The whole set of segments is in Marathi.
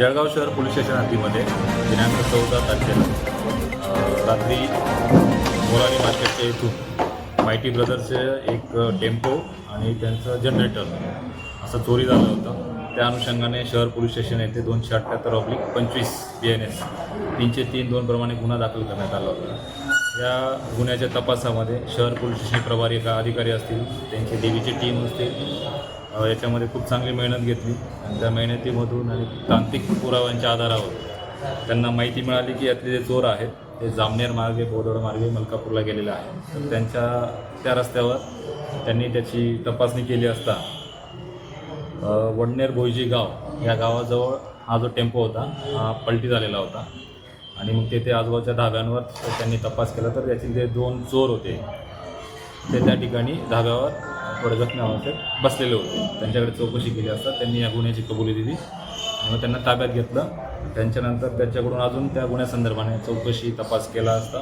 जळगाव शहर पोलीस स्टेशन हद्दीमध्ये दिनांक 14 तारखेला रात्री मोरानी मार्केटच्या इथून मायटी ब्रदर्सचे एक टेम्पो आणि त्यांचं जनरेटर असं चोरी झालं होतं. त्या अनुषंगाने शहर पोलीस स्टेशन येथे 278/25 BNS 303(2) प्रमाणे गुन्हा दाखल करण्यात आला होता. या गुन्ह्याच्या तपासामध्ये शहर पोलीस स्टेशन प्रभारी अधिकारी असतील, त्यांची DBची टीम असतील, याच्यामध्ये खूप चांगली मेहनत घेतली आणि त्या मेहनतीमधून आणि तांत्रिक पुराव्यांच्या आधारावर त्यांना माहिती मिळाली की यातले जे चोर आहेत ते जामनेर मार्गे, बोदवड मार्गे मलकापूरला गेलेले आहेत. तर त्या रस्त्यावर त्यांनी त्याची तपासणी केली असता वडनेर भोईजी गाव या गावाजवळ हा जो टेम्पो होता हा पलटी झालेला होता आणि मग तेथे आजूबाजूच्या धाब्यांवर त्यांनी तपास केला तर त्यातील जे 2 चोर होते ते त्या ठिकाणी धाब्यावर थोडे जखमी अवस्थेत बसलेले होते. त्यांच्याकडे चौकशी केली असता त्यांनी या गुन्ह्याची कबुली दिली आणि मग त्यांना ताब्यात घेतलं. त्यांच्यानंतर त्यांच्याकडून अजून त्या गुन्ह्यासंदर्भाने चौकशी तपास केला असता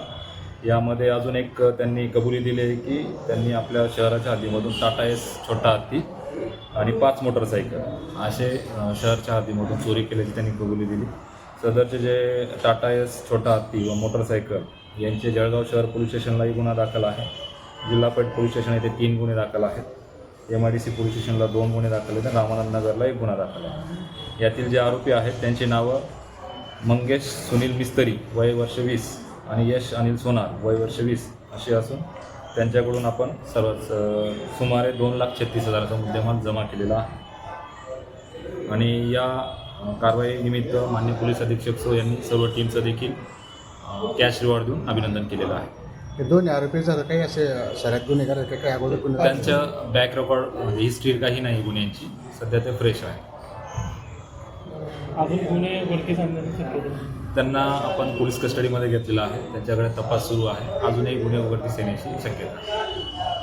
यामध्ये अजून एक त्यांनी कबुली दिली आहे की त्यांनी आपल्या शहराच्या हद्दीमधून टाटा एस छोटा हत्ती आणि 5 मोटरसायकल असे शहराच्या हद्दीमधून चोरी केल्याची त्यांनी कबुली दिली. सदरचे जे टाटा एस छोटा हत्ती व मोटरसायकल यांचे जळगाव शहर पोलीस स्टेशनलाही गुन्हा दाखल आहे. जिल्हा पेठ पोलीस स्टेशन येथे 3 गुन्हे दाखल आहेत. MIDC पोलीस स्टेशनला 2 गुन्हे दाखल आहेत. रामानंद नगरला 1 गुन्हा दाखल आहे. यातील जे आरोपी आहेत त्यांची नावं मंगेश सुनील मिस्त्री वय वर्ष 20 आणि यश अनिल सोनार वय वर्ष 20 असे असून त्यांच्याकडून आपण सुमारे 2,36,000चा मुद्देमाल जमा केलेला आहे. आणि या कारवाईनिमित्त माननीय पोलीस अधीक्षक सो यांनी सर्व टीमचं देखील कॅश रिवॉर्ड देऊन अभिनंदन केलेलं आहे. हे 2 आरोपी जर काही असे शहरात गुन्हेगार काही अगोदर गुन्हे त्यांच्या बॅक रेकॉर्ड म्हणजे हिस्ट्री काही नाही गुन्ह्यांची, सध्या ते फ्रेश आहे. अजून गुन्हे वरती सांगण्याची शक्यता त्यांना आपण पोलीस कस्टडीमध्ये घेतलेलं आहे. त्यांच्याकडे तपास सुरू आहे. अजूनही गुन्हे उघडकीस येण्याची शक्यता आहे.